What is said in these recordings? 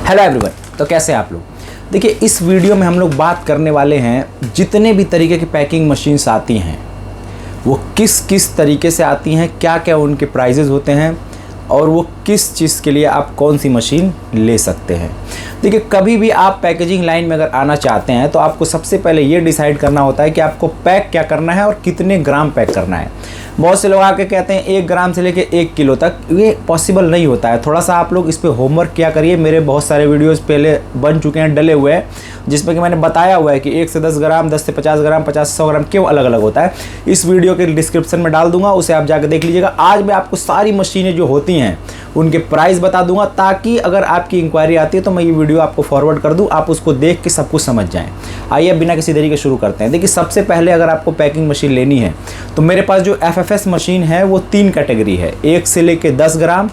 Hello everyone, तो कैसे हैं आप लोग। देखिए, इस वीडियो में हम लोग बात करने वाले हैं जितने भी तरीके की पैकिंग मशीन्स आती हैं वो किस किस तरीके से आती हैं, क्या क्या उनके प्राइजेज़ होते हैं और वो किस चीज़ के लिए आप कौन सी मशीन ले सकते हैं। देखिए, कभी भी आप पैकेजिंग लाइन में अगर आना चाहते हैं तो आपको सबसे पहले ये डिसाइड करना होता है कि आपको पैक क्या करना है और कितने ग्राम पैक करना है। बहुत से लोग आके कहते हैं 1 ग्राम से लेके 1 किलो तक, ये पॉसिबल नहीं होता है। थोड़ा सा आप लोग इस पे होमवर्क किया करिए। मेरे बहुत सारे वीडियोस पहले बन चुके हैं, डले हुए हैं, जिसमें कि मैंने बताया हुआ है कि 1 से 10 ग्राम, 10 से 50 ग्राम, 50 से 100 ग्राम क्यों अलग अलग होता है। इस वीडियो के डिस्क्रिप्शन में डाल दूंगा, उसे आप जाकर देख लीजिएगा। आज मैं आपको सारी मशीनें जो होती हैं उनके प्राइस बता दूंगा, ताकि अगर आपकी इंक्वायरी आती है तो मैं ये वीडियो आपको फॉरवर्ड कर दूं, आप उसको देख के सब कुछ समझ जाएं। आइए बिना किसी देरी के शुरू करते हैं। देखिए, सबसे पहले अगर आपको पैकिंग मशीन लेनी है तो मेरे पास जो FFS मशीन है वो 3 कैटेगरी है, 1 से लेके 10 ग्राम,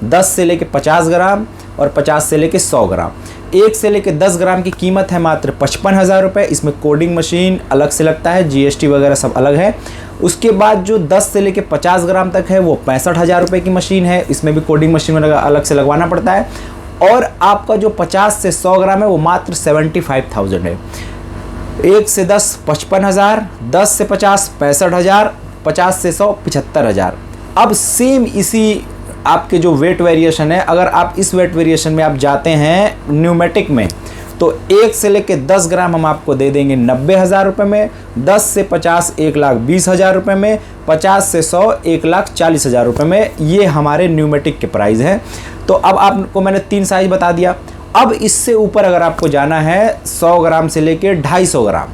10 से लेके 50 ग्राम और 50 से लेके 100 ग्राम। 1 से लेके 10 ग्राम की कीमत है मात्र 55,000 रुपये। इसमें कोडिंग मशीन अलग से लगता है, GST वगैरह सब अलग है। उसके बाद जो 10 से लेके 50 ग्राम तक है वो 65,000 रुपये की मशीन है, इसमें भी कोडिंग मशीन अलग से लगवाना पड़ता है। और आपका जो 50 से 100 ग्राम है वो मात्र 75,000 है। 1 से 10 55,000, 10 से 50 65,000, 50 से 100 75,000। अब सेम इसी आपके जो वेट वेरिएशन है, अगर आप इस वेट वेरिएशन में आप जाते हैं न्यूमेटिक में तो 1 से लेके 10 ग्राम हम आपको दे देंगे 90,000 रुपये में, 10 से 50 1,20,000 रुपये में, 50 से 100 1,40,000 रुपये में। ये हमारे न्यूमेटिक के प्राइस हैं। तो अब आपको मैंने 3 साइज बता दिया। अब इससे ऊपर अगर आपको जाना है 100 ग्राम से लेके 250 ग्राम,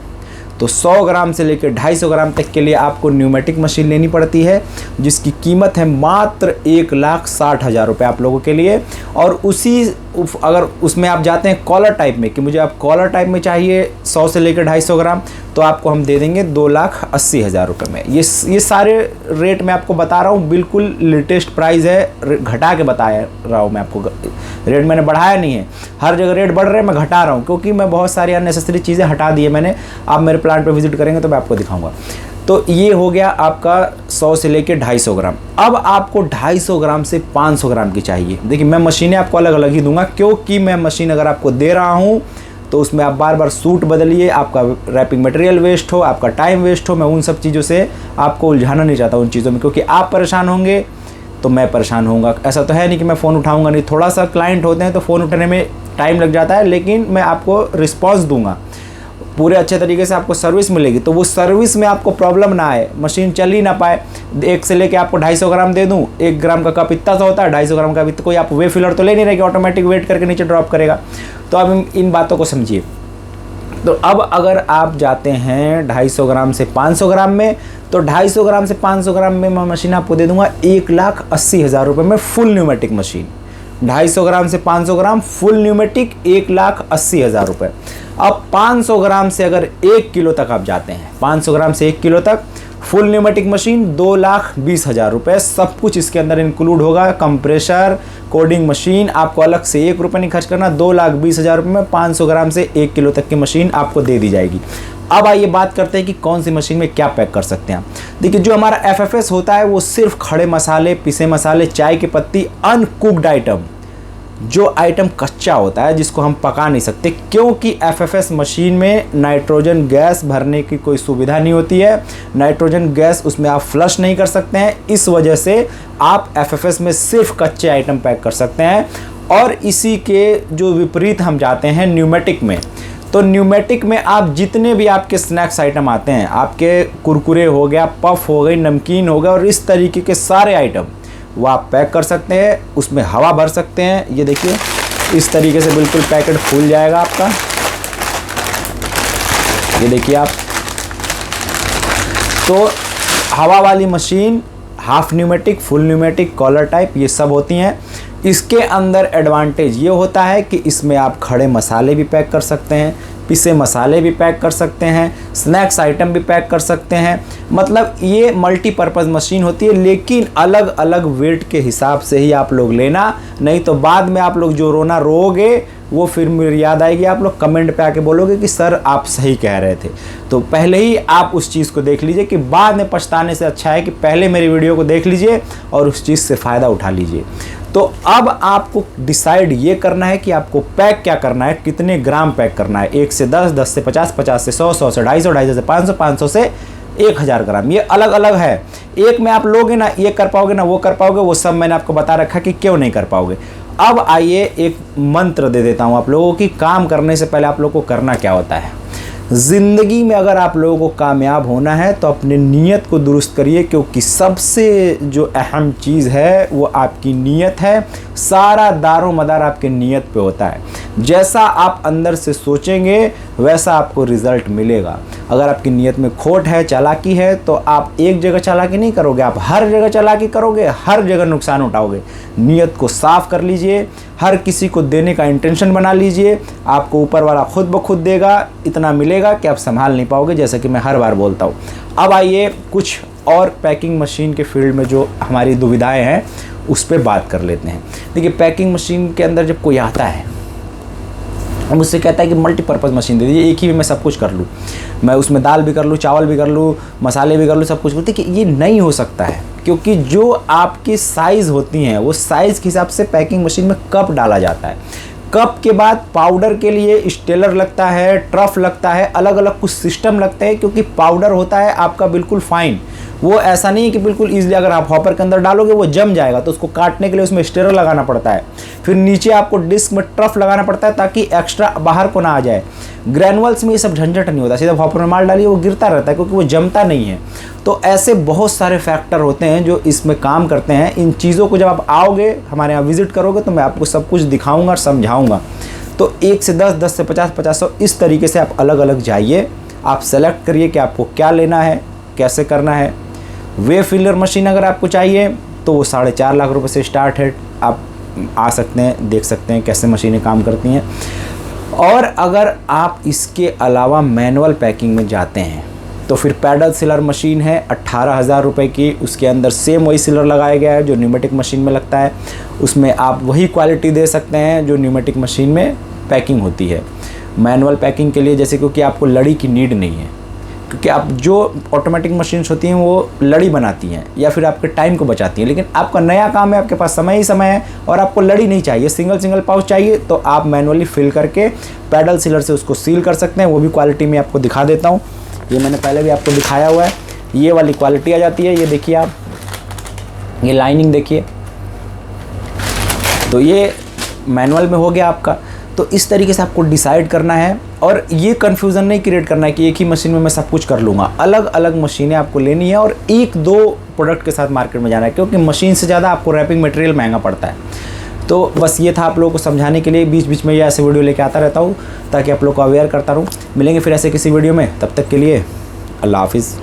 तो 100 ग्राम से लेकर 250 ग्राम तक के लिए आपको न्यूमेटिक मशीन लेनी पड़ती है, जिसकी कीमत है मात्र 1,60,000 रुपये आप लोगों के लिए। और उसी अगर उसमें आप जाते हैं कॉलर टाइप में कि मुझे आप कॉलर टाइप में चाहिए 100 से लेकर 250 ग्राम, तो आपको हम दे देंगे 2,80,000 रुपये में। ये सारे रेट मैं आपको बता रहा हूँ, बिल्कुल लेटेस्ट प्राइस है, घटा के बताया रहा हूँ मैं आपको, रेट मैंने बढ़ाया नहीं है। हर जगह रेट बढ़ रहे हैं, मैं घटा रहा हूँ क्योंकि मैं बहुत सारी अननेसेसरी चीज़ें हटा दी है मैंने। आप मेरे प्लांट पे विजिट करेंगे तो मैं आपको दिखाऊंगा। तो ये हो गया आपका 100 से लेके 250 ग्राम। अब आपको 250 ग्राम से 500 ग्राम की चाहिए। देखिए, मैं मशीनें आपको अलग अलग ही दूंगा, क्योंकि मैं मशीन अगर आपको दे रहा हूँ तो उसमें आप बार बार सूट बदलिए, आपका रैपिंग मटेरियल वेस्ट हो, आपका टाइम वेस्ट हो। मैं उन सब चीज़ों से आपको उलझाना नहीं चाहता उन चीज़ों में, क्योंकि आप परेशान होंगे तो मैं परेशान होऊंगा। ऐसा तो है नहीं कि मैं फ़ोन उठाऊंगा नहीं, थोड़ा सा क्लाइंट होते हैं तो फ़ोन उठाने में टाइम लग जाता है, लेकिन मैं आपको रिस्पॉन्स दूंगा, पूरे अच्छे तरीके से आपको सर्विस मिलेगी। तो वो सर्विस में आपको प्रॉब्लम ना आए, मशीन चल ही ना पाए। 1 से लेके आपको 250 ग्राम दे दूं, 1 ग्राम का कप इतना सा होता है, 250 ग्राम का भी, तो कोई आप वे फिलर तो ले नहीं रहे कि ऑटोमेटिक वेट करके नीचे ड्रॉप करेगा। तो आप इन बातों को समझिए। तो अब अगर आप जाते हैं 250 ग्राम से 500 ग्राम में, तो 250 ग्राम से 500 ग्राम में मैं मशीन आपको दे दूंगा 1,80,000 रुपये में, फुल न्यूमेटिक मशीन। 250 ग्राम से 500 ग्राम फुल न्यूमेटिक 1,80,000 रुपये। अब 500 ग्राम से अगर 1 किलो तक आप जाते हैं, 500 ग्राम से 1 किलो तक फुल न्यूमेटिक मशीन 2,20,000 रुपये। सब कुछ इसके अंदर इंक्लूड होगा, कंप्रेशर, कोडिंग मशीन, आपको अलग से 1 रुपये नहीं खर्च करना। 2,20,000 रुपये में 500 ग्राम से 1 किलो तक की मशीन आपको दे दी जाएगी। अब आइए बात करते हैं कि कौन सी मशीन में क्या पैक कर सकते हैं। देखिए, जो हमारा FFS होता है वो सिर्फ खड़े मसाले, पिसे मसाले, चाय की पत्ती, अनकुक्ड आइटम, जो आइटम कच्चा होता है जिसको हम पका नहीं सकते, क्योंकि FFS मशीन में नाइट्रोजन गैस भरने की कोई सुविधा नहीं होती है। नाइट्रोजन गैस उसमें आप फ्लश नहीं कर सकते हैं, इस वजह से आप FFS में सिर्फ कच्चे आइटम पैक कर सकते हैं। और इसी के जो विपरीत हम जाते हैं न्यूमेटिक में, तो न्यूमेटिक में आप जितने भी आपके स्नैक्स आइटम आते हैं, आपके कुरकुरे हो गया, पफ हो गई, नमकीन हो गया और इस तरीके के सारे आइटम वो आप पैक कर सकते हैं, उसमें हवा भर सकते हैं। ये देखिए, इस तरीके से बिल्कुल पैकेट फूल जाएगा आपका। ये देखिए आप, तो हवा वाली machine, half pneumatic, full pneumatic, collar type, ये सब होती हैं। इसके अंदर एडवांटेज ये होता है कि इसमें आप खड़े मसाले भी पैक कर सकते हैं, पिसे मसाले भी पैक कर सकते हैं, स्नैक्स आइटम भी पैक कर सकते हैं। मतलब ये मल्टीपर्पज़ मशीन होती है, लेकिन अलग अलग वेट के हिसाब से ही आप लोग लेना, नहीं तो बाद में आप लोग जो रोना रोगे वो फिर मेरी याद आएगी, आप लोग कमेंट पे आके बोलोगे कि सर आप सही कह रहे थे। तो पहले ही आप उस चीज़ को देख लीजिए कि बाद में पछताने से अच्छा है कि पहले मेरी वीडियो को देख लीजिए और उस चीज़ से फ़ायदा उठा लीजिए। तो अब आपको डिसाइड ये करना है कि आपको पैक क्या करना है, कितने ग्राम पैक करना है, 1 से 10, 10 से 50, 50 से 100, 100 से 250, 250 से 500, 500 से 1000 ग्राम। ये अलग अलग है। एक में आप लोगे ना, ये कर पाओगे ना वो कर पाओगे, वो सब मैंने आपको बता रखा कि क्यों नहीं कर पाओगे। अब आइए एक मंत्र दे देता हूँ आप लोगों की, काम करने से पहले आप लोगों को करना क्या होता है। ज़िंदगी में अगर आप लोगों को कामयाब होना है तो अपने नीयत को दुरुस्त करिए, क्योंकि सबसे जो अहम चीज़ है वो आपकी नीयत है। सारा दारो मदार आपके नीयत पे होता है। जैसा आप अंदर से सोचेंगे वैसा आपको रिज़ल्ट मिलेगा। अगर आपकी नीयत में खोट है, चालाकी है, तो आप एक जगह चालाकी नहीं करोगे, आप हर जगह चालाकी करोगे, हर जगह नुकसान उठाओगे। नीयत को साफ़ कर लीजिए, हर किसी को देने का इंटेंशन बना लीजिए, आपको ऊपर वाला खुद ब खुद देगा, इतना मिलेगा कि आप संभाल नहीं पाओगे, जैसा कि मैं हर बार बोलता हूँ। अब आइए कुछ और पैकिंग मशीन के फील्ड में जो हमारी दुविधाएं हैं उस पर बात कर लेते हैं। देखिए, पैकिंग मशीन के अंदर जब कोई आता है मुझसे कहता है कि मल्टीपर्पज़ मशीन दे दीजिए, एक ही में मैं सब कुछ कर लूँ, मैं उसमें दाल भी कर लूँ, चावल भी कर लूँ, मसाले भी कर लूँ, सब कुछ। देखिए, ये नहीं हो सकता है, क्योंकि जो आपकी साइज़ होती हैं वो साइज़ के हिसाब से पैकिंग मशीन में कप डाला जाता है। कप के बाद पाउडर के लिए स्टेलर लगता है, ट्रफ लगता है, अलग अलग कुछ सिस्टम लगते हैं, क्योंकि पाउडर होता है आपका बिल्कुल फाइन। वो ऐसा नहीं है कि बिल्कुल ईजिली अगर आप हॉपर के अंदर डालोगे वो जम जाएगा, तो उसको काटने के लिए उसमें स्टेलर लगाना पड़ता है। फिर नीचे आपको डिस्क में ट्रफ लगाना पड़ता है ताकि एक्स्ट्रा बाहर को ना आ जाए। ग्रैनुअल्स में ये सब झंझट नहीं होता, सीधा हॉपर में माल डालिए, वो गिरता रहता है क्योंकि वो जमता नहीं है। तो ऐसे बहुत सारे फैक्टर होते हैं जो इसमें काम करते हैं। इन चीज़ों को जब आप आओगे, हमारे यहाँ विजिट करोगे, तो मैं आपको सब कुछ दिखाऊंगा और समझाऊंगा। तो 1 से 10, 10 से 50, 50 से इस तरीके से आप अलग अलग जाइए, आप सेलेक्ट करिए कि आपको क्या लेना है, कैसे करना है। वे फिलर मशीन अगर आपको चाहिए तो वो 4.5 लाख रुपए से स्टार्ट है। आप आ सकते हैं, देख सकते हैं कैसे मशीनें काम करती हैं। और अगर आप इसके अलावा मैनुअल पैकिंग में जाते हैं तो फिर पैडल सिलर मशीन है 18,000 रुपये की। उसके अंदर सेम वही सिलर लगाया गया है जो न्यूमेटिक मशीन में लगता है। उसमें आप वही क्वालिटी दे सकते हैं जो न्यूमेटिक मशीन में पैकिंग होती है। मैनुअल पैकिंग के लिए जैसे, क्योंकि आपको लड़ी की नीड नहीं है, क्योंकि आप जो ऑटोमेटिक मशीन्स होती हैं वो लड़ी बनाती हैं या फिर आपके टाइम को बचाती हैं, लेकिन आपका नया काम है, आपके पास समय ही समय है और आपको लड़ी नहीं चाहिए, सिंगल पाउच चाहिए, तो आप मैनुअली फिल करके पैडल सीलर से उसको सील कर सकते हैं। वो भी क्वालिटी में आपको दिखा देता हूँ। ये मैंने पहले भी आपको दिखाया हुआ है। ये वाली क्वालिटी आ जाती है। ये देखिए आप, ये लाइनिंग देखिए, तो ये मैनुअल में हो गया आपका। तो इस तरीके से आपको डिसाइड करना है और ये कन्फ्यूज़न नहीं क्रिएट करना है कि एक ही मशीन में मैं सब कुछ कर लूँगा। अलग अलग मशीनें आपको लेनी है और 1-2 प्रोडक्ट के साथ मार्केट में जाना है, क्योंकि मशीन से ज़्यादा आपको रैपिंग मटेरियल महंगा पड़ता है। तो बस ये था आप लोगों को समझाने के लिए। बीच बीच में ये ऐसे वीडियो लेके आता रहता हूँ ताकि आप लोग को अवेयर करता रहूँ। मिलेंगे फिर ऐसे किसी वीडियो में, तब तक के लिए अल्लाह हाफिज़।